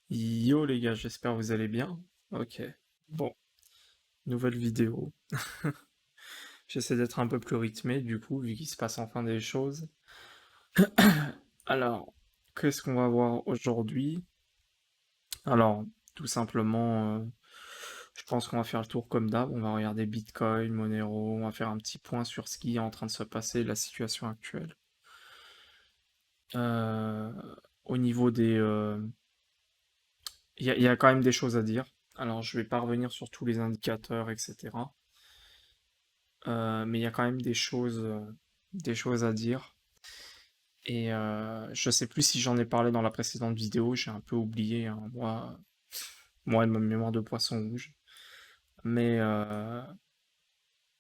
Yo les gars, j'espère que vous allez bien. Ok, bon, nouvelle vidéo. J'essaie d'être un peu plus rythmé du coup, vu qu'il se passe enfin des choses. Alors, qu'est-ce qu'on va voir aujourd'hui? Alors, tout simplement, je pense qu'on va faire le tour comme d'hab. On va regarder Bitcoin, Monero, on va faire un petit point sur ce qui est en train de se passer, la situation actuelle. Euh, Au niveau des... il y a quand même des choses à dire. Alors, je vais pas revenir sur tous les indicateurs, etc. Mais il y a quand même des choses à dire. Et je sais plus si j'en ai parlé dans la précédente vidéo, j'ai un peu oublié, hein, moi et ma mémoire de poisson rouge. Mais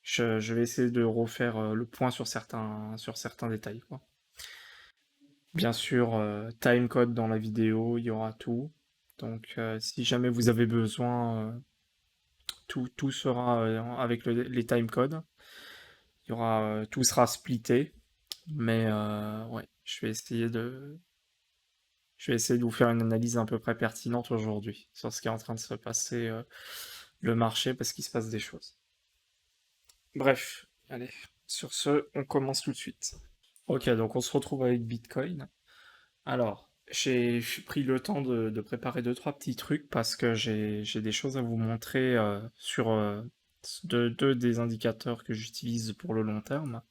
je vais essayer de refaire le point sur certains détails, quoi. Bien sûr, timecode dans la vidéo, il y aura tout. Donc si jamais vous avez besoin, tout sera avec les timecodes. Il y aura, tout sera splitté. Mais ouais, je vais essayer de vous faire une analyse à peu près pertinente aujourd'hui sur ce qui est en train de se passer, le marché, parce qu'il se passe des choses. Bref, allez, sur ce, on commence tout de suite. Ok, donc on se retrouve avec Bitcoin. Alors, j'ai pris le temps de préparer deux, trois petits trucs parce que j'ai des choses à vous montrer sur deux des indicateurs que j'utilise pour le long terme.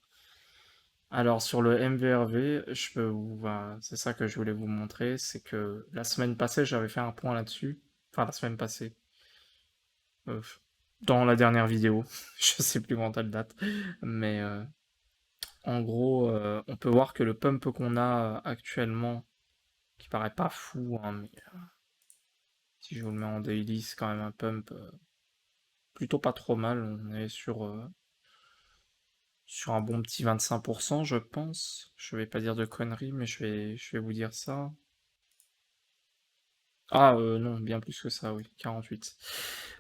Alors sur le MVRV, c'est ça que je voulais vous montrer, c'est que la semaine passée j'avais fait un point là-dessus, enfin la semaine passée, euh, dans la dernière vidéo, je sais plus quand elle date, mais en gros on peut voir que le pump qu'on a actuellement, qui paraît pas fou, hein, mais si je vous le mets en daily, c'est quand même un pump plutôt pas trop mal, on est sur un bon petit 25% je pense, je vais pas dire de conneries, mais je vais vous dire ça. Ah non, bien plus que ça, oui, 48.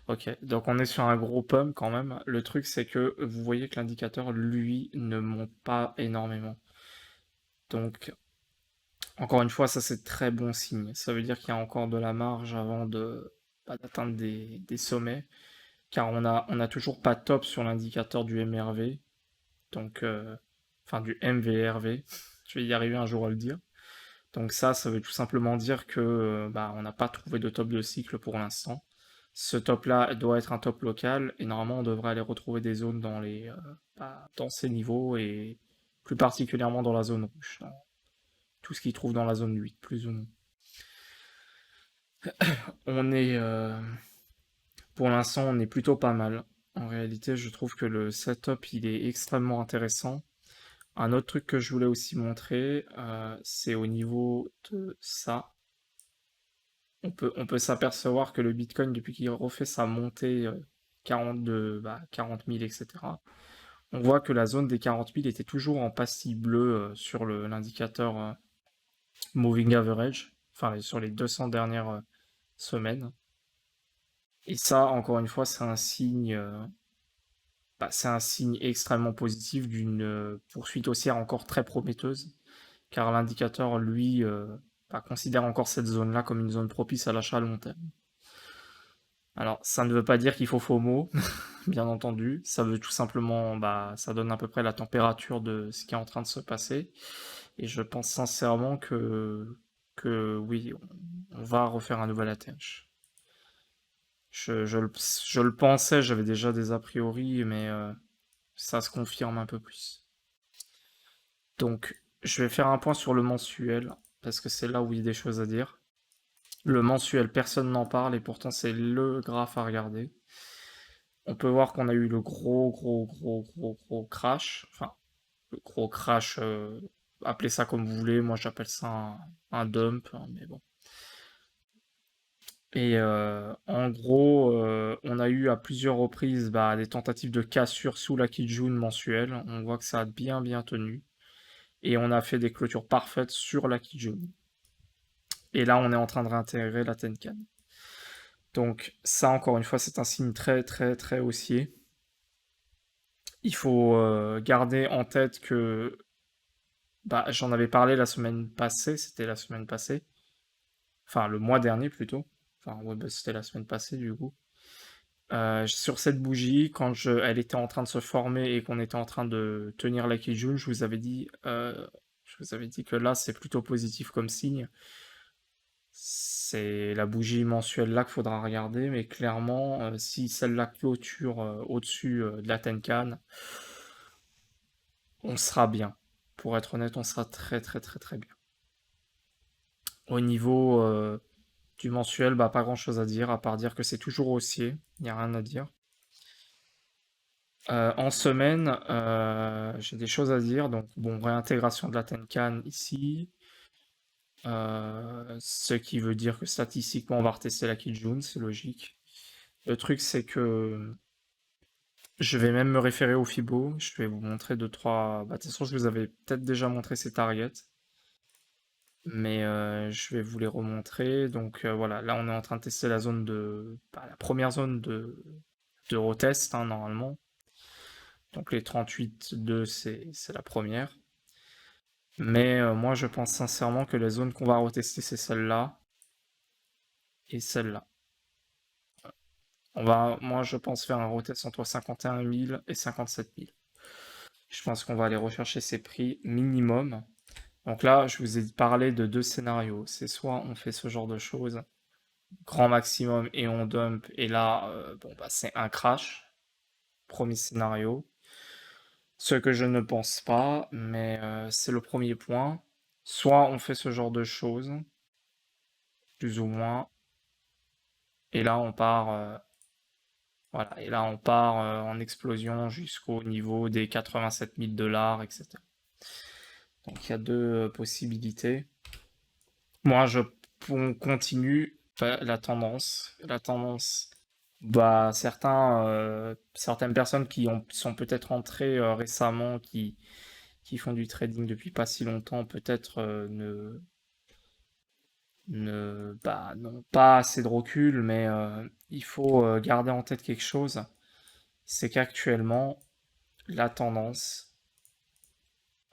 Ok, donc on est sur un gros pump quand même. Le truc c'est que vous voyez que l'indicateur, lui, ne monte pas énormément. Donc, encore une fois, ça c'est très bon signe. Ça veut dire qu'il y a encore de la marge avant d'atteindre des sommets. Car on a toujours pas top sur l'indicateur du MRV. Donc, enfin du MVRV. Je vais y arriver un jour à le dire. Donc ça veut tout simplement dire que bah, on n'a pas trouvé de top de cycle pour l'instant. Ce top-là doit être un top local et normalement on devrait aller retrouver des zones dans ces niveaux et plus particulièrement dans la zone rouge, dans tout ce qu'il trouve dans la zone 8, plus ou moins. On est, pour l'instant, on est plutôt pas mal. En réalité, je trouve que le setup il est extrêmement intéressant. Un autre truc que je voulais aussi montrer, c'est au niveau de ça. On peut s'apercevoir que le Bitcoin, depuis qu'il refait sa montée 40 000, etc., on voit que la zone des 40 000 était toujours en pastille bleue sur l'indicateur Moving Average, enfin sur les 200 dernières semaines. Et ça, encore une fois, c'est un signe extrêmement positif d'une poursuite haussière encore très prometteuse, car l'indicateur, lui, considère encore cette zone-là comme une zone propice à l'achat à long terme. Alors, ça ne veut pas dire qu'il faut FOMO, bien entendu. Ça veut tout simplement, ça donne à peu près la température de ce qui est en train de se passer. Et je pense sincèrement que oui, on va refaire un nouvel attention. Je le pensais, j'avais déjà des a priori, mais ça se confirme un peu plus. Donc, je vais faire un point sur le mensuel, parce que c'est là où il y a des choses à dire. Le mensuel, personne n'en parle, et pourtant c'est le graphe à regarder. On peut voir qu'on a eu le gros crash. Enfin, le gros crash, appelez ça comme vous voulez. Moi, j'appelle ça un dump, hein, mais bon. Et en gros, on a eu à plusieurs reprises des tentatives de cassure sous la Kijun mensuelle. On voit que ça a bien tenu. Et on a fait des clôtures parfaites sur la Kijun. Et là, on est en train de réintégrer la Tenkan. Donc ça, encore une fois, c'est un signe très haussier. Il faut garder en tête que j'en avais parlé la semaine passée, c'était la semaine passée, enfin le mois dernier plutôt. Enfin, ouais, bah, c'était la semaine passée du coup. Sur cette bougie, elle était en train de se former et qu'on était en train de tenir la Kijun, je vous avais dit que là, c'est plutôt positif comme signe. C'est la bougie mensuelle là qu'il faudra regarder, mais clairement, si celle-là clôture au-dessus de la Tenkan, on sera bien. Pour être honnête, on sera très très très très bien. Au niveau du mensuel, bah, pas grand-chose à dire, à part dire que c'est toujours haussier, il n'y a rien à dire. En semaine, j'ai des choses à dire. Donc, bon, réintégration de la Tenkan ici. Ce qui veut dire que statistiquement, on va retester la Kijun, c'est logique. Le truc, c'est que je vais même me référer au Fibo. Je vais vous montrer deux, trois. Bah, de toute façon, je vous avais peut-être déjà montré ces targets. Mais je vais vous les remontrer. Donc voilà, là, on est en train de tester la zone de. Bah, la première zone de retest, hein, normalement. Donc les 38,2, c'est la première. Mais moi, je pense sincèrement que les zones qu'on va retester, c'est celle-là et celle-là. Moi, je pense faire un retest entre 51 000 et 57 000. Je pense qu'on va aller rechercher ces prix minimum. Donc là, je vous ai parlé de deux scénarios. C'est soit on fait ce genre de choses, grand maximum et on dump, et là, bon, bah, c'est un crash. Premier scénario. Ce que je ne pense pas, mais c'est le premier point. Soit on fait ce genre de choses, plus ou moins, et là on part, voilà, et là on part en explosion jusqu'au niveau des 87 000 $, etc. Donc il y a deux possibilités. Moi, on continue la tendance. La tendance, bah, certaines personnes sont peut-être entrées récemment, qui font du trading depuis pas si longtemps, peut-être bah, n'ont pas assez de recul, mais il faut garder en tête quelque chose, c'est qu'actuellement, la tendance,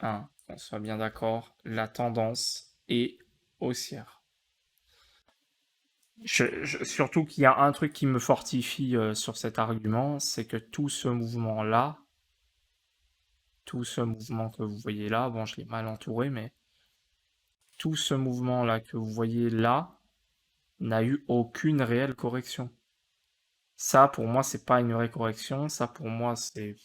hein, qu'on soit bien d'accord, la tendance est haussière. Surtout qu'il y a un truc qui me fortifie sur cet argument, c'est que tout ce mouvement que vous voyez là, bon, je l'ai mal entouré, mais tout ce mouvement-là que vous voyez là n'a eu aucune réelle correction. Ça, pour moi, c'est pas une vraie correction. Ça, pour moi, c'est.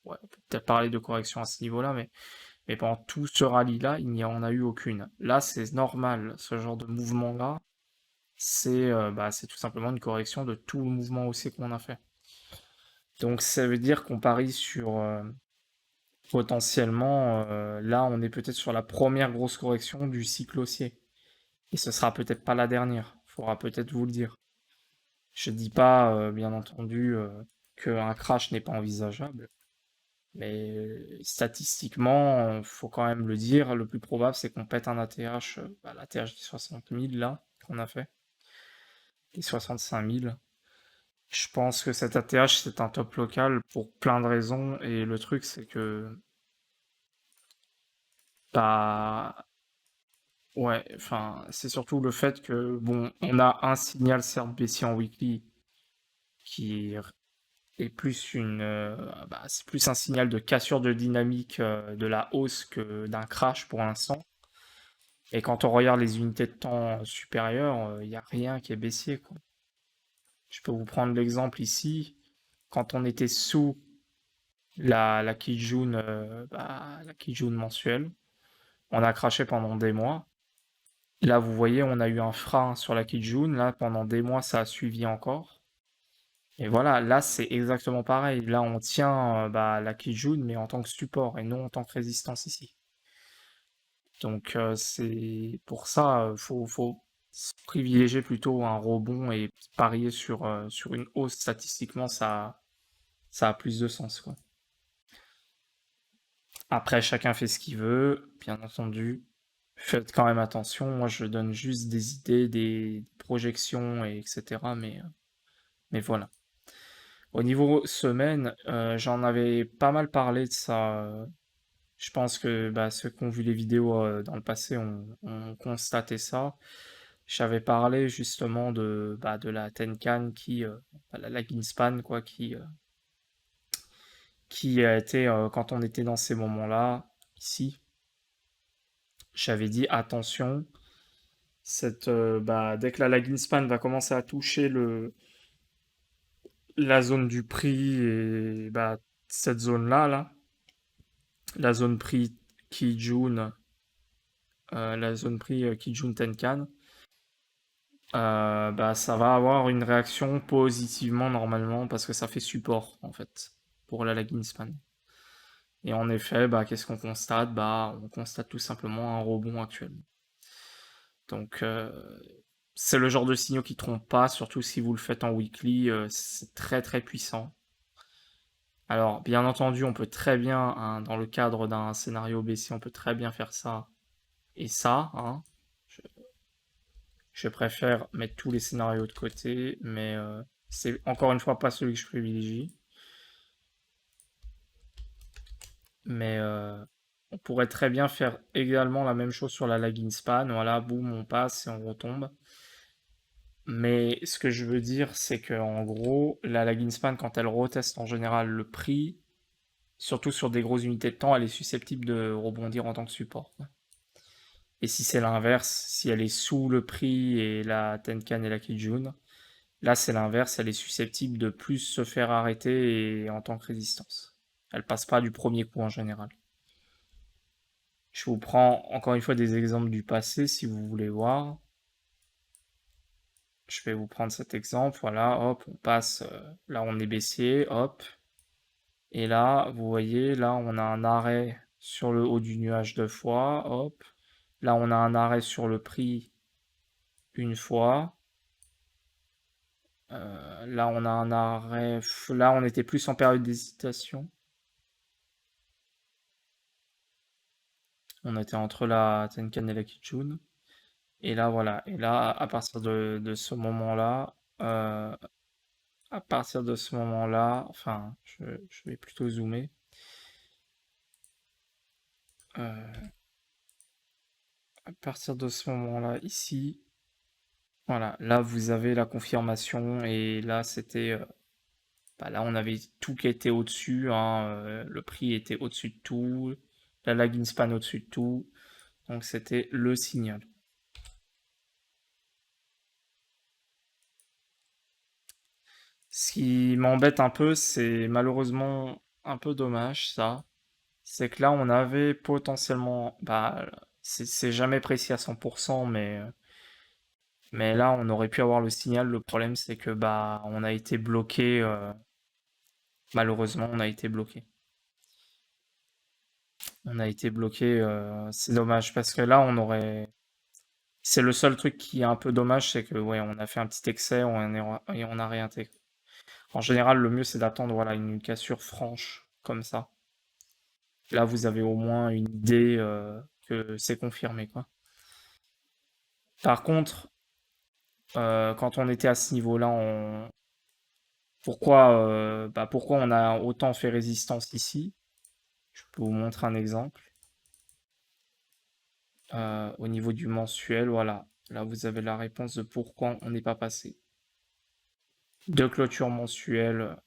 Ouais, on peut peut-être parler de correction à ce niveau-là, mais pendant tout ce rallye-là, il n'y en a eu aucune. Là, c'est normal, ce genre de mouvement-là, c'est tout simplement une correction de tout le mouvement haussier qu'on a fait. Donc, ça veut dire qu'on parie sur potentiellement, là, on est peut-être sur la première grosse correction du cycle haussier. Et ce sera peut-être pas la dernière. Faudra peut-être vous le dire. Je dis pas, bien entendu, qu'un crash n'est pas envisageable. Mais statistiquement, faut quand même le dire, le plus probable c'est qu'on pète un ATH, l'ATH des 60 000 là, qu'on a fait, des 65 000. Je pense que cet ATH c'est un top local pour plein de raisons, et le truc c'est que, bah, ouais, enfin, c'est surtout le fait que, bon, on a un signal certes baissier en weekly qui est plus c'est plus un signal de cassure de dynamique de la hausse que d'un crash pour l'instant. Et quand on regarde les unités de temps supérieures, il n'y a rien qui est baissier, quoi. Je peux vous prendre l'exemple ici. Quand on était sous la Kijun, la Kijun mensuelle, on a craché pendant des mois. Là, vous voyez, on a eu un frein sur la Kijun. Là, pendant des mois, ça a suivi encore. Et voilà, là, c'est exactement pareil. Là, on tient la Kijun, mais en tant que support et non en tant que résistance ici. Donc, c'est pour ça, faut privilégier plutôt un rebond et parier sur une hausse. Statistiquement, ça a plus de sens, quoi. Après, chacun fait ce qu'il veut, bien entendu. Faites quand même attention. Moi, je donne juste des idées, des projections, etc. Mais voilà. Au niveau semaine, j'en avais pas mal parlé de ça. Je pense que ceux qui ont vu les vidéos dans le passé ont constaté ça. J'avais parlé justement de la Tenkan la lagging span, quoi, qui a été, quand on était dans ces moments-là, ici, j'avais dit attention, dès que la lagging span va commencer à toucher la zone du prix et cette zone-là, la zone prix Kijun, la zone prix Kijun Tenkan, ça va avoir une réaction positivement normalement parce que ça fait support en fait pour la lagging span. Et en effet, qu'est-ce qu'on constate? On constate tout simplement un rebond actuellement. Donc c'est le genre de signaux qui trompe pas, surtout si vous le faites en weekly, c'est très très puissant. Alors, bien entendu, on peut très bien, hein, dans le cadre d'un scénario baissier, on peut très bien faire ça et ça, hein. Je, je préfère mettre tous les scénarios de côté, mais c'est encore une fois pas celui que je privilégie. Mais on pourrait très bien faire également la même chose sur la lagging span. Voilà, boum, on passe et on retombe. Mais ce que je veux dire, c'est que en gros, la lagging span, quand elle reteste en général le prix, surtout sur des grosses unités de temps, elle est susceptible de rebondir en tant que support. Et si c'est l'inverse, si elle est sous le prix et la Tenkan et la Kijun, là c'est l'inverse, elle est susceptible de plus se faire arrêter et en tant que résistance. Elle passe pas du premier coup en général. Je vous prends encore une fois des exemples du passé si vous voulez voir. Je vais vous prendre cet exemple. Voilà, hop, on passe. Là, on est baissier, hop. Et là, vous voyez, là, on a un arrêt sur le haut du nuage 2 fois, hop. Là, on a un arrêt sur le prix une fois. Là, on a un arrêt. Là, on était plus en période d'hésitation. On était entre la Tenkan et la Kijun. Et là, voilà. Et là, à partir de ce moment-là, enfin, je vais plutôt zoomer. À partir de ce moment-là, ici, voilà, là vous avez la confirmation et là c'était, là on avait tout qui était au-dessus, hein, le prix était au-dessus de tout, la lagging span au-dessus de tout, donc c'était le signal. Ce qui m'embête un peu, c'est malheureusement un peu dommage ça, c'est que là on avait potentiellement, c'est jamais précis à 100%, mais là on aurait pu avoir le signal. Le problème c'est que on a été bloqué, malheureusement on a été bloqué. On a été bloqué, c'est dommage parce que là on aurait. C'est le seul truc qui est un peu dommage, c'est que ouais, on a fait un petit excès et on a réintégré. En général, le mieux c'est d'attendre voilà une cassure franche comme ça. Là, vous avez au moins une idée que c'est confirmé quoi. Par contre, quand on était à ce niveau-là, pourquoi on a autant fait résistance ici? Je peux vous montrer un exemple. Au niveau du mensuel, voilà. Là, vous avez la réponse de pourquoi on n'est pas passé. Deux clôtures mensuelles.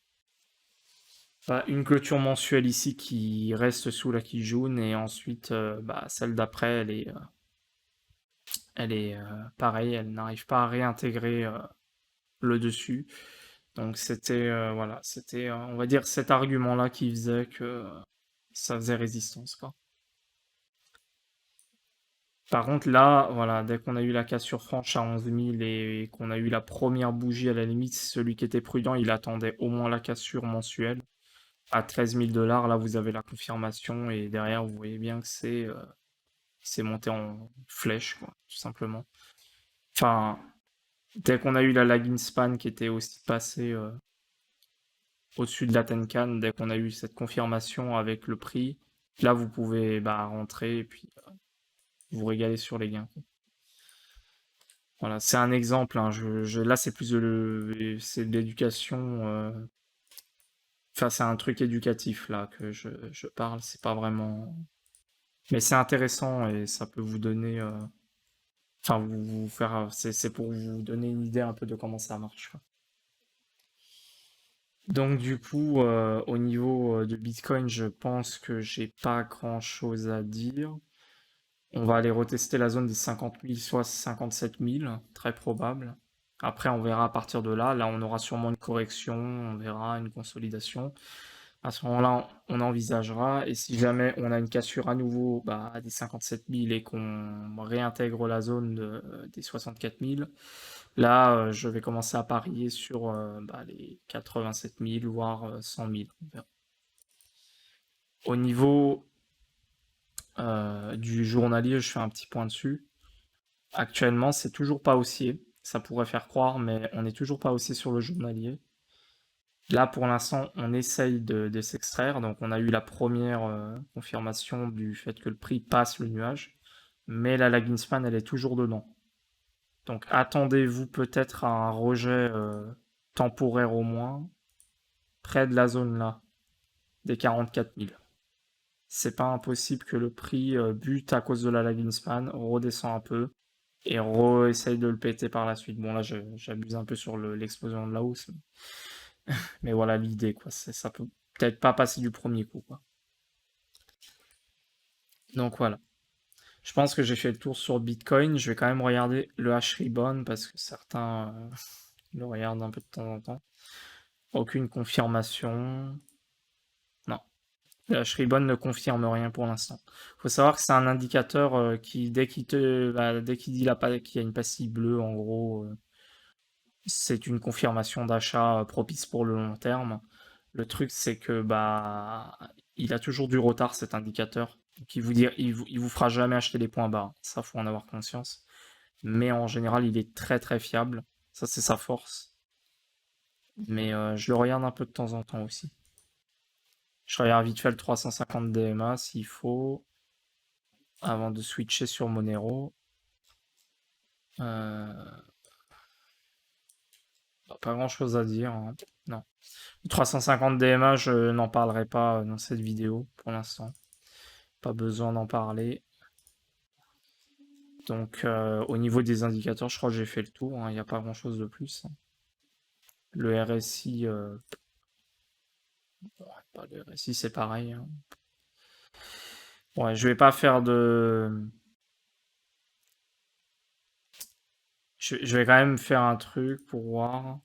Une clôture mensuelle ici qui reste sous la Kijun et ensuite celle d'après elle est pareil, elle n'arrive pas à réintégrer le dessus. Donc c'était voilà, c'était on va dire cet argument-là qui faisait que ça faisait résistance quoi. Par contre là, voilà, dès qu'on a eu la cassure franche à 11 000 et qu'on a eu la première bougie à la limite, celui qui était prudent, il attendait au moins la cassure mensuelle. À 13 000 $, là vous avez la confirmation et derrière vous voyez bien que c'est monté en flèche, quoi, tout simplement. Enfin, dès qu'on a eu la lagging span qui était aussi passée au-dessus de la Tenkan, dès qu'on a eu cette confirmation avec le prix, là vous pouvez rentrer et puis vous régaler sur les gains, quoi. Voilà, c'est un exemple, hein, là c'est plus c'est de l'éducation, enfin c'est un truc éducatif là que je parle, c'est pas vraiment. Mais c'est intéressant et ça peut vous donner Enfin, vous faire, c'est pour vous donner une idée un peu de comment ça marche, quoi. Donc du coup, au niveau de Bitcoin, je pense que j'ai pas grand-chose à dire. On va aller retester la zone des 50 000, soit 57 000, très probable. Après, on verra à partir de là. Là, on aura sûrement une correction, on verra une consolidation. À ce moment-là, on envisagera. Et si jamais on a une cassure à nouveau bah, des 57 000 et qu'on réintègre la zone des 64 000, là, je vais commencer à parier sur bah, les 87 000, voire 100 000. On verra. Au niveau du journalier, je fais un petit point dessus. Actuellement, c'est toujours pas haussier. Ça pourrait faire croire, mais on n'est toujours pas haussier sur le journalier. Là, pour l'instant, on essaye de s'extraire. Donc, on a eu la première confirmation du fait que le prix passe le nuage. Mais la lagging span, elle est toujours dedans. Donc, attendez-vous peut-être à un rejet temporaire au moins, près de la zone là, des 44 000. C'est pas impossible que le prix bute à cause de la lagging span, redescend un peu et essaye de le péter par la suite. Bon, là, j'abuse un peu sur l'explosion de la hausse, mais voilà l'idée, quoi. Ça peut peut-être pas passer du premier coup, quoi. Donc voilà. Je pense que j'ai fait le tour sur Bitcoin. Je vais quand même regarder le H-Ribbon parce que certains le regardent un peu de temps en temps. Aucune confirmation. Non. Le H-Ribbon ne confirme rien pour l'instant. Faut savoir que c'est un indicateur qui, dès qu'il dit qu'il y a une pastille bleue, en gros, c'est une confirmation d'achat propice pour le long terme. Le truc, c'est que bah, il a toujours du retard cet indicateur. Donc, il vous fera jamais acheter les points bas. Ça, faut en avoir conscience. Mais en général, il est très très fiable. Ça, c'est sa force. Mais je le regarde un peu de temps en temps aussi. Je regarde vite fait le 350 DMA s'il faut, avant de switcher sur Monero. Euh, Pas grand chose à dire, hein. Non. Le 350 DMA, je n'en parlerai pas dans cette vidéo pour l'instant. Pas besoin d'en parler. Donc, au niveau des indicateurs, je crois que j'ai fait le tour, hein. Il n'y a pas grand chose de plus, hein. Le RSI, le RSI c'est pareil, hein. Ouais, je vais pas faire de. Je vais quand même faire un truc pour voir.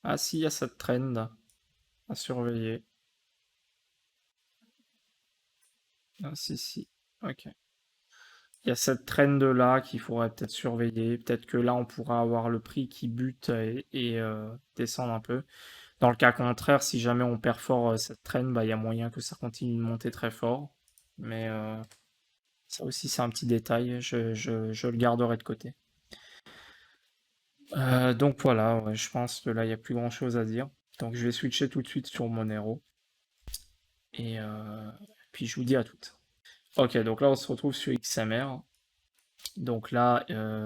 Ah, si, il y a cette trend à surveiller. Ah, si, si. Ok. Il y a cette trend là qu'il faudrait peut-être surveiller. Peut-être que là, on pourra avoir le prix qui bute et descendre un peu. Dans le cas contraire, si jamais on perfore cette trend, bah, il y a moyen que ça continue de monter très fort. Mais ça aussi, c'est un petit détail. Je le garderai de côté. Donc voilà, ouais, je pense que là, il n'y a plus grand-chose à dire. Donc je vais switcher tout de suite sur Monero. Et puis je vous dis à toutes. Ok, donc là, on se retrouve sur XMR. Donc là,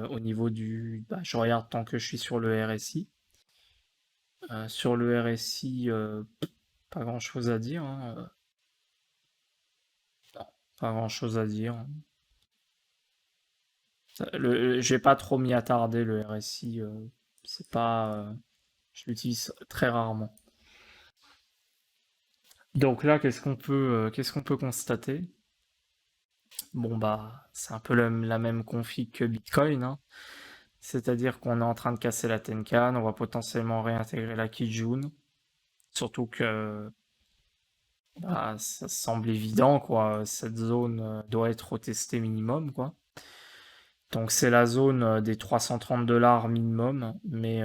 au niveau du... Bah, je regarde tant que je suis sur le RSI. Sur le RSI, pas grand-chose à dire, hein. Non, pas grand-chose à dire. J'ai pas trop m'y attarder, le RSI. C'est pas... je l'utilise très rarement. Donc là, qu'est-ce qu'on peut constater? Bon, bah, c'est un peu la même config que Bitcoin, hein. C'est-à-dire qu'on est en train de casser la Tenkan, on va potentiellement réintégrer la Kijun. Surtout que bah, ça semble évident, quoi. Cette zone doit être retestée minimum, quoi. Donc c'est la zone des 330 dollars minimum, mais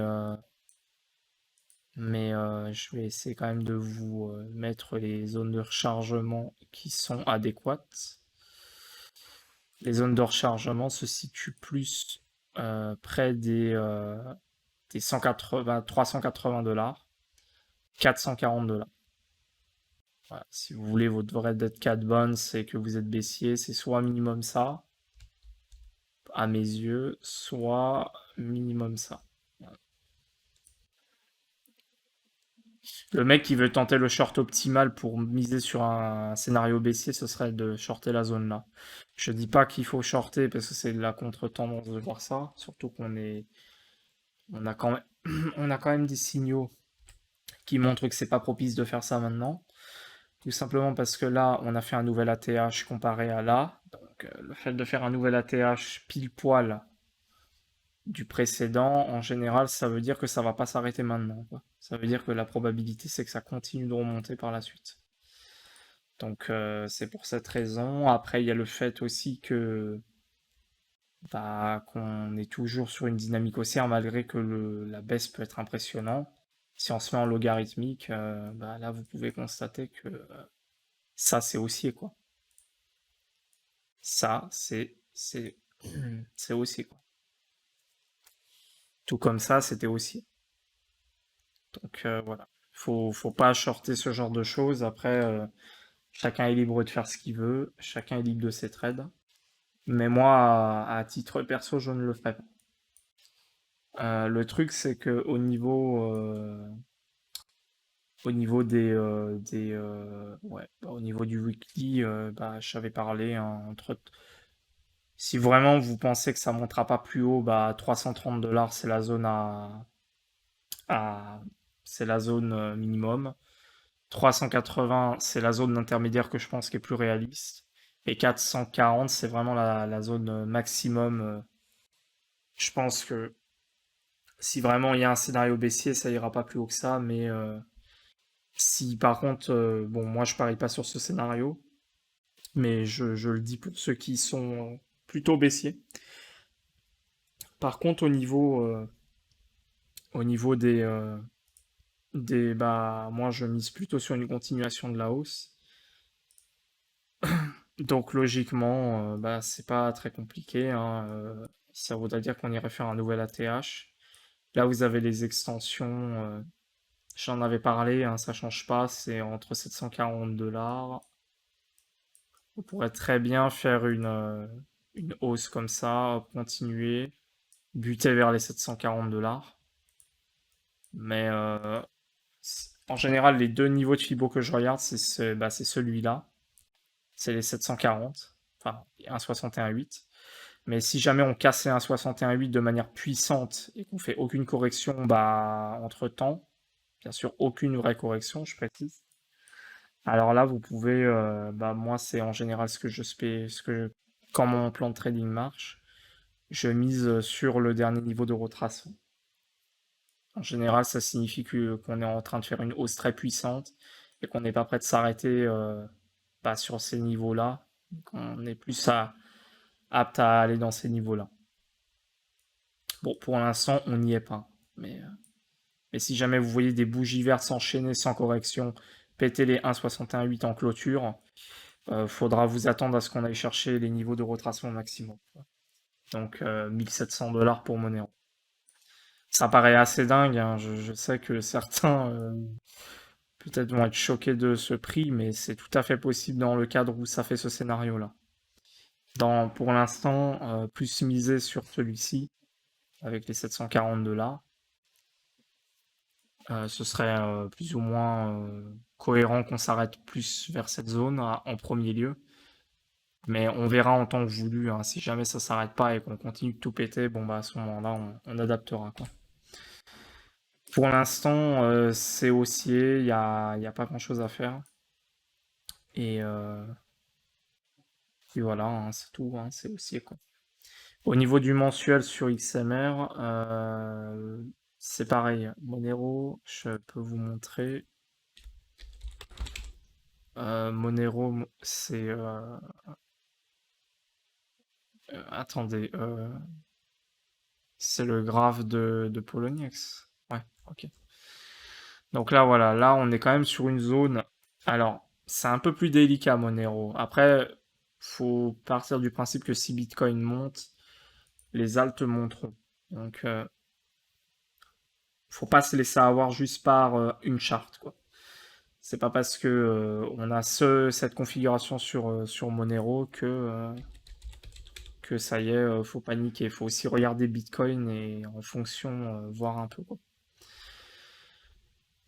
je vais essayer quand même de vous mettre les zones de rechargement qui sont adéquates. Les zones de rechargement se situent plus près des 180, 380 dollars, 440 dollars. Voilà. Si vous voulez votre vrai dead cat bounce et que vous êtes baissier, c'est soit minimum ça, à mes yeux, soit minimum ça. Voilà. Le mec qui veut tenter le short optimal pour miser sur un scénario baissier, ce serait de shorter la zone là. Je dis pas qu'il faut shorter parce que c'est la contre-tendance de voir ça, surtout on a quand même, on a quand même des signaux qui montrent que c'est pas propice de faire ça maintenant. Tout simplement parce que là, on a fait un nouvel ATH comparé à là. Donc, le fait de faire un nouvel ATH pile poil du précédent, en général, ça veut dire que ça va pas s'arrêter maintenant, quoi. Ça veut dire que la probabilité, c'est que ça continue de remonter par la suite. Donc, c'est pour cette raison. Après, il y a le fait aussi que bah, qu'on est toujours sur une dynamique haussière malgré que la baisse peut être impressionnante. Si on se met en logarithmique, bah, là, vous pouvez constater que ça, c'est haussier, quoi. Ça, c'est haussier, quoi. Tout comme ça, c'était haussier. Donc voilà. Faut pas shorter ce genre de choses. Après, chacun est libre de faire ce qu'il veut. Chacun est libre de ses trades. Mais moi, à titre perso, je ne le ferai pas. Le truc, c'est que au niveau au niveau du weekly, bah, j'avais parlé hein, si vraiment vous pensez que ça montera pas plus haut, bah 330 $, c'est la zone à c'est la zone minimum. 380, c'est la zone intermédiaire que je pense qui est plus réaliste. Et 440, c'est vraiment la zone maximum. Je pense que si vraiment il y a un scénario baissier, ça ira pas plus haut que ça. Mais si par contre, bon, moi je parie pas sur ce scénario, mais je le dis pour ceux qui sont plutôt baissiers. Par contre, au niveau bah, moi je mise plutôt sur une continuation de la hausse. Donc logiquement, bah, c'est pas très compliqué, hein, ça voudrait dire qu'on irait faire un nouvel ATH. Là, vous avez les extensions, j'en avais parlé, hein, ça change pas, c'est entre 740 $. On pourrait très bien faire une hausse comme ça, continuer, buter vers les 740 $. Mais en général, les deux niveaux de Fibo que je regarde, c'est celui-là, c'est les 740, enfin 1,61,8. Mais si jamais on casse les 1,61,8 de manière puissante et qu'on fait aucune correction, bah, entre-temps, bien sûr aucune vraie correction, je précise. Alors là, vous pouvez, bah, moi c'est en général quand mon plan de trading marche, je mise sur le dernier niveau de retracement. En général, ça signifie qu'on est en train de faire une hausse très puissante et qu'on n'est pas prêt de s'arrêter bah, sur ces niveaux-là, qu'on est plus apte à aller dans ces niveaux-là. Bon, pour l'instant, on n'y est pas. Mais si jamais vous voyez des bougies vertes s'enchaîner sans correction, péter les 1,61,8 en clôture, faudra vous attendre à ce qu'on aille chercher les niveaux de retracement maximum. Donc 1700 $ pour Monero. Ça paraît assez dingue, hein. Je sais que certains peut-être vont être choqués de ce prix, mais c'est tout à fait possible dans le cadre où ça fait ce scénario-là. Pour l'instant, plus miser sur celui-ci, avec les 740 $. Ce serait plus ou moins cohérent qu'on s'arrête plus vers cette zone en premier lieu. Mais on verra en temps voulu, hein. Si jamais ça s'arrête pas et qu'on continue de tout péter, bon bah à ce moment-là, on adaptera quoi. Pour l'instant, c'est haussier, y a pas grand-chose à faire. Et, euh, et voilà, hein, c'est tout, hein, c'est haussier quoi. Au niveau du mensuel sur XMR, c'est pareil. Monero, je peux vous montrer. Monero, c'est. Attendez, c'est le graphe de Poloniex. Ouais, ok. Donc là, voilà, là, on est quand même sur une zone. Alors, c'est un peu plus délicat, Monero. Après, faut partir du principe que si Bitcoin monte, les altes monteront. Donc, faut pas se laisser avoir juste par une charte, quoi. C'est pas parce que on a cette configuration sur Monero que ça y est, faut paniquer. Faut aussi regarder Bitcoin et en fonction voir un peu quoi.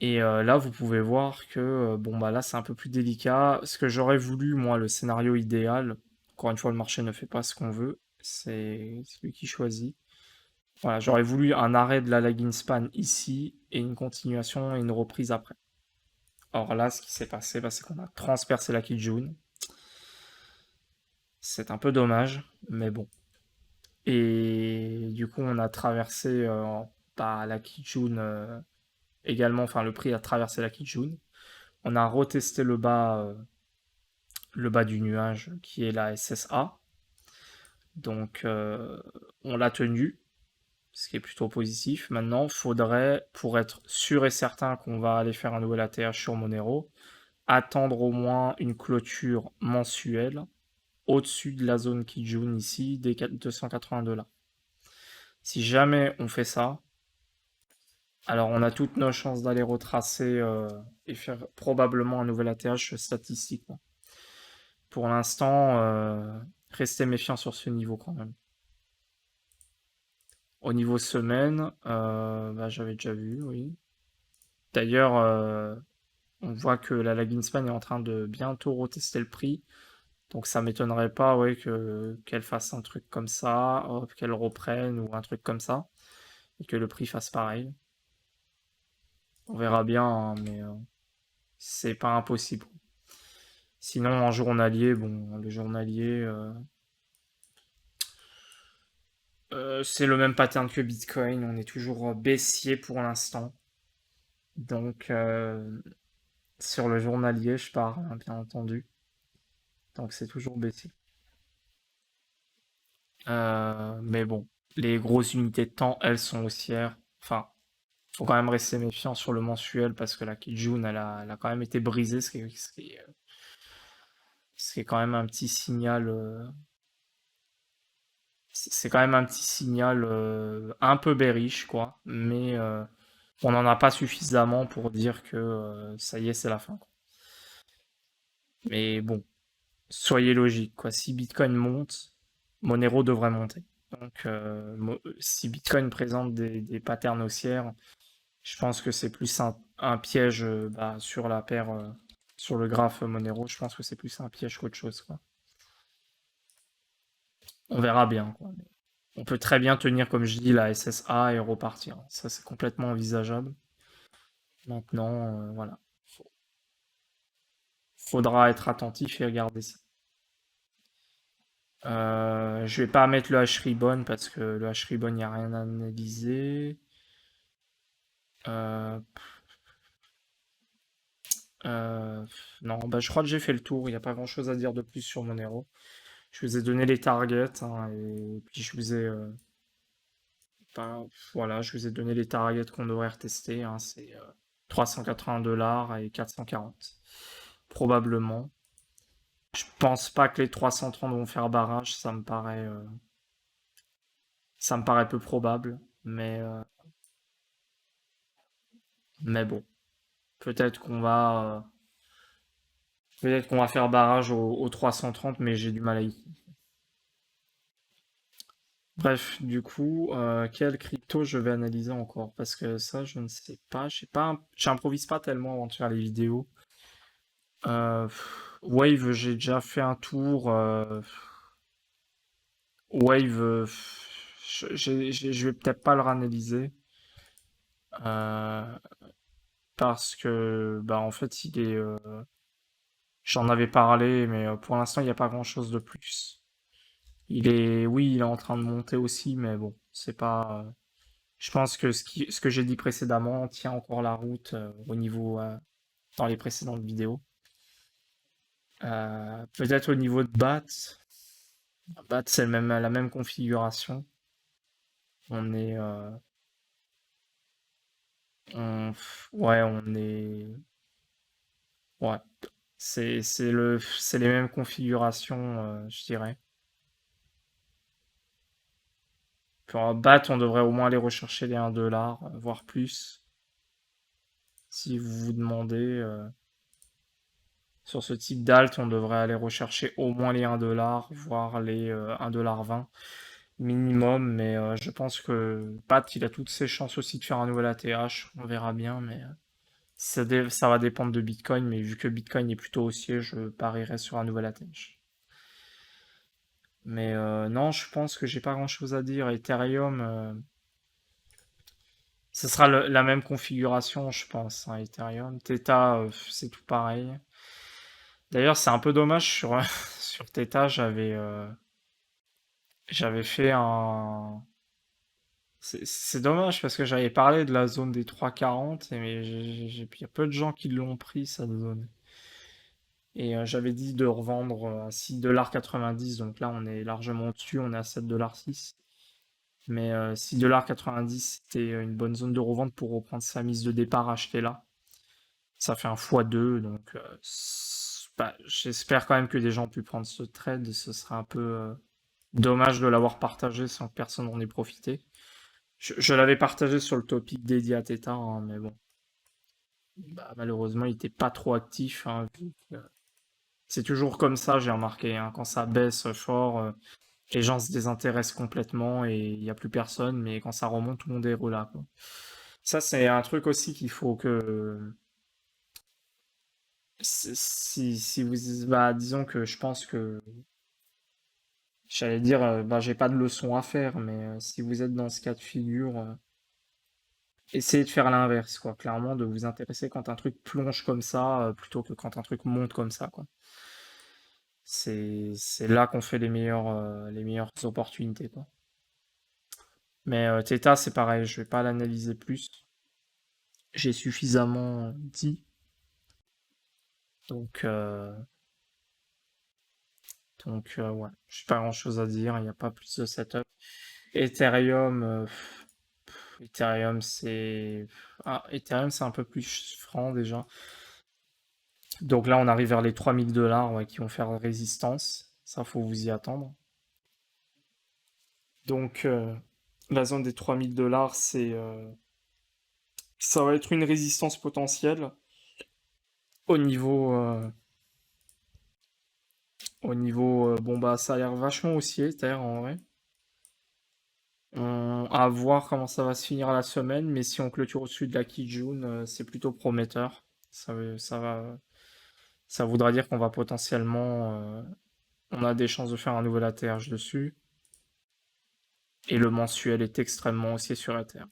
Et là, vous pouvez voir que, bon, bah là, c'est un peu plus délicat. Ce que j'aurais voulu, moi, le scénario idéal, encore une fois, le marché ne fait pas ce qu'on veut, c'est lui qui choisit. Voilà, j'aurais voulu un arrêt de la lagging span ici et une continuation et une reprise après. Or là, ce qui s'est passé, bah, c'est qu'on a transpercé la Kijun. C'est un peu dommage, mais bon. Et du coup, on a traversé bah, la Kijun également, enfin le prix a traversé la Kijun. On a retesté le bas du nuage qui est la SSA. Donc on l'a tenu, ce qui est plutôt positif. Maintenant, faudrait, pour être sûr et certain qu'on va aller faire un nouvel ATH sur Monero, attendre au moins une clôture mensuelle au-dessus de la zone Kijun ici des 280 $. Si jamais on fait ça, alors on a toutes nos chances d'aller retracer et faire probablement un nouvel ATH statistiquement. Pour l'instant, restez méfiants sur ce niveau quand même. Au niveau semaine, bah, j'avais déjà vu, oui. D'ailleurs, on voit que la Laginspan est en train de bientôt retester le prix. Donc ça m'étonnerait pas, ouais, qu'elle fasse un truc comme ça, hop, qu'elle reprenne ou un truc comme ça, et que le prix fasse pareil. On verra bien, hein, mais c'est pas impossible. Sinon, en journalier, bon, le journalier, c'est le même pattern que Bitcoin. On est toujours baissier pour l'instant. Donc, sur le journalier, je parle, hein, bien entendu. Donc, c'est toujours baissier. Mais bon, les grosses unités de temps, elles sont haussières. Enfin, faut quand même rester méfiant sur le mensuel parce que la Kijun, elle a quand même été brisée, ce qui est quand même un petit signal. C'est quand même un petit signal un peu bearish, quoi. Mais on n'en a pas suffisamment pour dire que ça y est, c'est la fin, quoi. Mais bon, soyez logique, quoi. Si Bitcoin monte, Monero devrait monter. Donc, si Bitcoin présente des patterns haussières, je pense que c'est plus un piège bah, sur la paire, sur le graphe Monero. Je pense que c'est plus un piège qu'autre chose, quoi. On verra bien, quoi. Mais on peut très bien tenir, comme je dis, la SSA et repartir. Ça, c'est complètement envisageable. Maintenant, voilà. Faudra être attentif et regarder ça. Je vais pas mettre le H-Ribbon parce que le H-Ribbon, il n'y a rien à analyser. Euh, euh, non, bah, je crois que j'ai fait le tour. Il n'y a pas grand-chose à dire de plus sur Monero. Je vous ai donné les targets hein, et puis je vous ai, ben, voilà, je vous ai donné les targets qu'on devrait retester. Hein, c'est 380 $ et 440. Probablement. Je pense pas que les 330 vont faire barrage. Ça me paraît peu probable. Mais bon, peut-être qu'on va, euh, peut-être qu'on va faire barrage au 330, mais j'ai du mal à y. Bref, du coup, quelle crypto je vais analyser encore? Parce que ça, je ne sais pas. J'improvise pas tellement avant de faire les vidéos. Wave, j'ai déjà fait un tour. Wave, je vais peut-être pas le réanalyser. euh, parce que, bah, en fait, j'en avais parlé, mais pour l'instant, il n'y a pas grand-chose de plus. Oui, il est en train de monter aussi, mais bon, c'est pas. Je pense que ce que j'ai dit précédemment tient encore la route au niveau dans les précédentes vidéos. Peut-être au niveau de BAT. BAT, c'est la même configuration. On est, ouais, on est, ouais, c'est les mêmes configurations, je dirais. Pour BAT, on devrait au moins aller rechercher les 1 $, voire plus. Si vous vous demandez, sur ce type d'alt, on devrait aller rechercher au moins les 1 $, voire les 1,20 $ minimum. Mais je pense que Pat, il a toutes ses chances aussi de faire un nouvel ATH. On verra bien, mais Ça va dépendre de Bitcoin, mais vu que Bitcoin est plutôt haussier, je parierais sur un nouvel atteignage. Mais non, je pense que j'ai pas grand-chose à dire. Ethereum, ce sera la même configuration, je pense, hein, Ethereum. Theta, c'est tout pareil. D'ailleurs, c'est un peu dommage sur, sur Theta, j'avais fait un. C'est dommage parce que j'avais parlé de la zone des 3,40, mais il y a peu de gens qui l'ont pris, cette zone. Et j'avais dit de revendre à 6,90 $, donc là on est largement au-dessus, on est à 7,06 $. Mais 6,90 $, c'était une bonne zone de revente pour reprendre sa mise de départ achetée là. Ça fait un x2, donc bah, j'espère quand même que des gens ont pu prendre ce trade. Ce serait un peu dommage de l'avoir partagé sans que personne en ait profité. Je l'avais partagé sur le topic dédié à Theta, hein, mais bon. Bah, malheureusement, il était pas trop actif, hein, c'est toujours comme ça, j'ai remarqué, hein. Quand ça baisse fort, les gens se désintéressent complètement et il n'y a plus personne, mais quand ça remonte, tout le monde est là, quoi. Ça, c'est un truc aussi qu'il faut que. Si vous. Bah, disons que je pense que. J'allais dire, bah, j'ai pas de leçon à faire, mais si vous êtes dans ce cas de figure, essayez de faire l'inverse, quoi. Clairement, de vous intéresser quand un truc plonge comme ça, plutôt que quand un truc monte comme ça, quoi. C'est là qu'on fait les meilleures opportunités, quoi. Mais Theta, c'est pareil, je vais pas l'analyser plus. J'ai suffisamment dit. Donc, ouais, j'ai pas grand-chose à dire, il n'y a pas plus de setup. Ethereum, Ethereum, Ethereum, c'est un peu plus franc déjà. Donc là, on arrive vers les 3 000 $, ouais, qui vont faire résistance. Ça, faut vous y attendre. Donc, la zone des 3 000 $, ça va être une résistance potentielle au niveau, bon bah, ça a l'air vachement haussier, Ether, en vrai. À voir comment ça va se finir la semaine, mais si on clôture au-dessus de la Kijun, c'est plutôt prometteur. Ça voudra dire qu'on va potentiellement, on a des chances de faire un nouvel ATH dessus. Et le mensuel est extrêmement haussier sur Ether.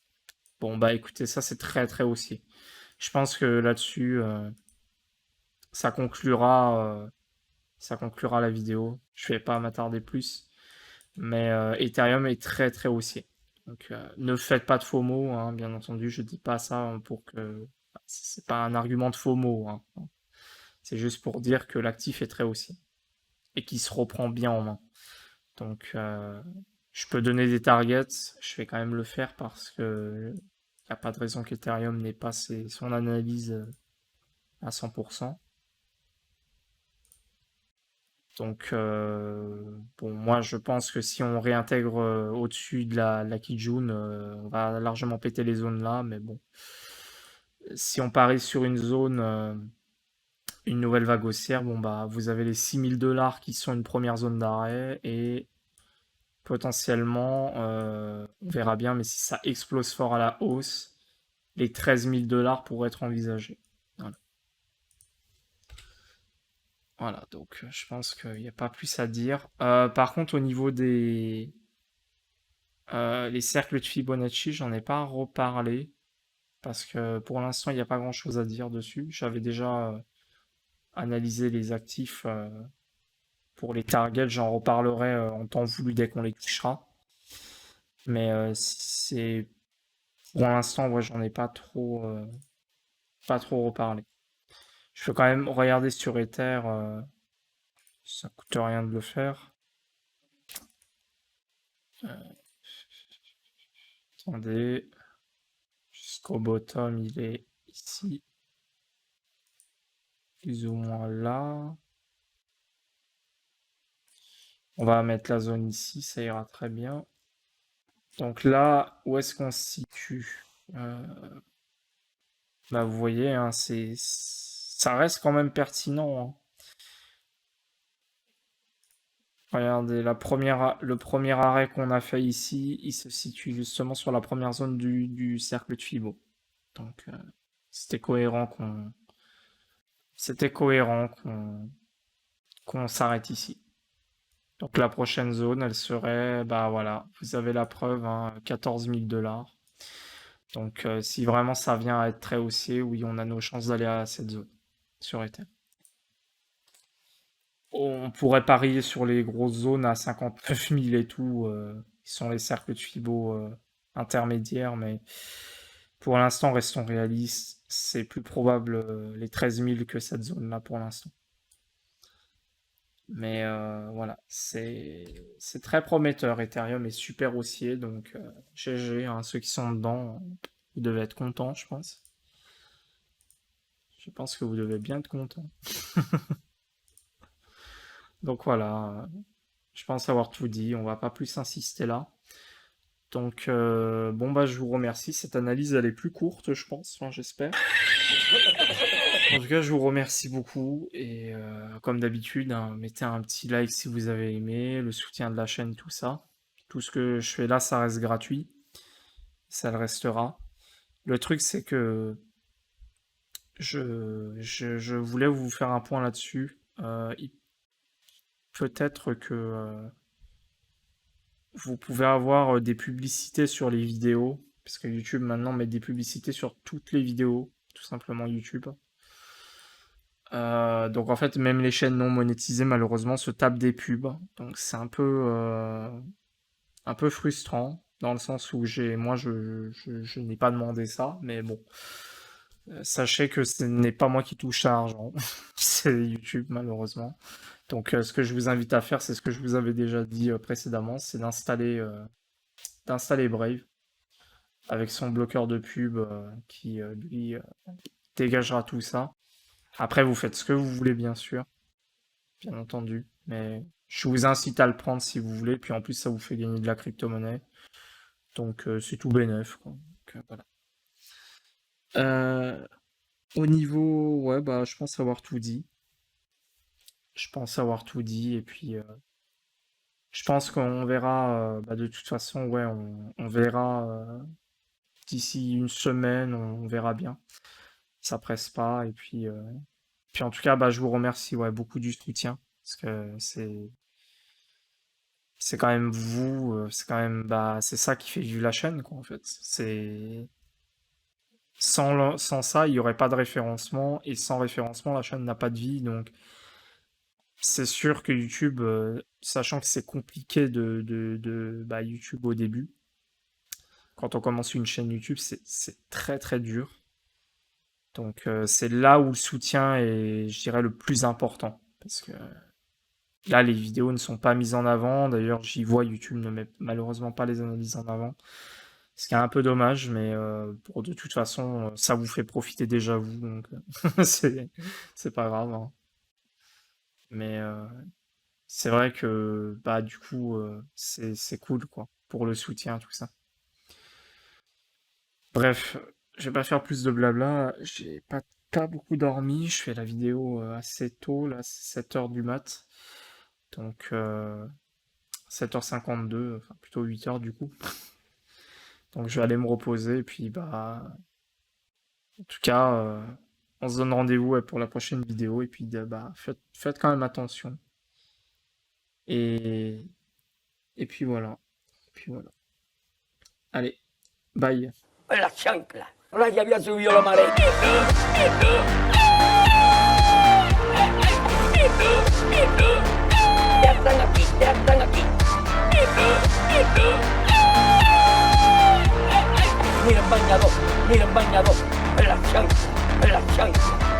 Bon bah écoutez, ça c'est très très haussier. Je pense que là-dessus, ça conclura, ça conclura la vidéo. Je vais pas m'attarder plus, mais Ethereum est très très haussier. Donc ne faites pas de FOMO, hein, bien entendu. Je dis pas ça pour que c'est pas un argument de FOMO, hein. C'est juste pour dire que l'actif est très haussier et qu'il se reprend bien en main. Donc je peux donner des targets, je vais quand même le faire parce que y a pas de raison qu'Ethereum n'ait pas son analyse à 100%. Donc, bon, moi je pense que si on réintègre au-dessus de la Kijun, on va largement péter les zones là, mais bon. Si on parie sur une zone, une nouvelle vague haussière, bon bah vous avez les 6 000 $ qui sont une première zone d'arrêt et potentiellement, on verra bien, mais si ça explose fort à la hausse, les 13 000 $ pourraient être envisagés. Voilà. Voilà, donc je pense qu'il n'y a pas plus à dire. Par contre, au niveau des les cercles de Fibonacci, j'en ai pas reparlé parce que pour l'instant, il n'y a pas grand-chose à dire dessus. J'avais déjà analysé les actifs pour les targets, j'en reparlerai en temps voulu dès qu'on les touchera. Mais c'est pour l'instant, ouais, j'en ai pas trop reparlé. Je peux quand même regarder sur Ether, ça coûte rien de le faire. Euh, Attendez, jusqu'au bottom, il est ici, plus ou moins là. On va mettre la zone ici, ça ira très bien. Donc là, où est-ce qu'on se situe? Bah vous voyez, hein, ça reste quand même pertinent, hein. Regardez, le premier arrêt qu'on a fait ici, il se situe justement sur la première zone du cercle de Fibo. Donc, C'était cohérent qu'on c'était cohérent qu'on s'arrête ici. Donc la prochaine zone, elle serait, bah voilà, vous avez la preuve, hein, 14 000 $. Donc si vraiment ça vient à être très haussier, oui, on a nos chances d'aller à cette zone sur Ether. On pourrait parier sur les grosses zones à 59 000 et tout, qui sont les cercles de Fibo intermédiaires, mais pour l'instant, restons réalistes, c'est plus probable les 13 000 que cette zone-là pour l'instant. Mais voilà, c'est très prometteur. Ethereum est super haussier, donc GG, hein, ceux qui sont dedans, vous devez être contents, je pense. Je pense que vous devez bien être contents. Donc voilà, je pense avoir tout dit, on va pas plus insister là. Donc bon bah je vous remercie, cette analyse elle est plus courte je pense, enfin, j'espère. En tout cas je vous remercie beaucoup et comme d'habitude hein, mettez un petit like si vous avez aimé, le soutien de la chaîne, tout ça. Tout ce que je fais là ça reste gratuit, ça le restera. Le truc c'est que je voulais vous faire un point là-dessus. Peut-être que vous pouvez avoir des publicités sur les vidéos, parce que YouTube maintenant met des publicités sur toutes les vidéos, tout simplement YouTube. Donc en fait, même les chaînes non monétisées malheureusement se tapent des pubs. Donc c'est un peu frustrant, dans le sens où moi je n'ai pas demandé ça, mais bon. Sachez que ce n'est pas moi qui touche à l'argent, c'est YouTube malheureusement. Donc ce que je vous invite à faire, c'est ce que je vous avais déjà dit précédemment, c'est d'installer Brave avec son bloqueur de pub qui lui dégagera tout ça. Après, vous faites ce que vous voulez, bien sûr, bien entendu, mais je vous incite à le prendre si vous voulez. Puis en plus, ça vous fait gagner de la crypto-monnaie, donc c'est tout bénef, quoi. Donc, voilà. Au niveau, ouais, bah, je pense avoir tout dit. Je pense avoir tout dit, et puis je pense qu'on verra, bah, de toute façon, ouais, on verra d'ici une semaine, on verra bien. Ça presse pas, et puis en tout cas, bah, je vous remercie, ouais, beaucoup du soutien, parce que c'est quand même vous, c'est quand même, bah, c'est ça qui fait vivre la chaîne, quoi, en fait. Sans ça, il y aurait pas de référencement, et sans référencement, la chaîne n'a pas de vie, donc c'est sûr que YouTube, sachant que c'est compliqué bah, YouTube au début, quand on commence une chaîne YouTube, c'est très très dur. Donc c'est là où le soutien est, je dirais, le plus important. Parce que là, les vidéos ne sont pas mises en avant. D'ailleurs, j'y vois, YouTube ne met malheureusement pas les analyses en avant. Ce qui est un peu dommage, mais pour de toute façon, ça vous fait profiter déjà vous. Donc c'est pas grave, hein. Mais c'est vrai que bah du coup c'est cool quoi pour le soutien tout ça. Bref, je vais pas faire plus de blabla, j'ai pas beaucoup dormi, je fais la vidéo assez tôt là, 7h du mat. Donc 7h52, enfin plutôt 8h du coup. Donc je vais aller me reposer et puis bah en tout cas on se donne rendez-vous ouais, pour la prochaine vidéo et puis bah faites quand même attention. Et et puis voilà. Et puis voilà. Allez, bye. La chancla. Ahora ya había subido la marea. Ya están aquí, ya están aquí. Miren bañador, la chancla, la chancla.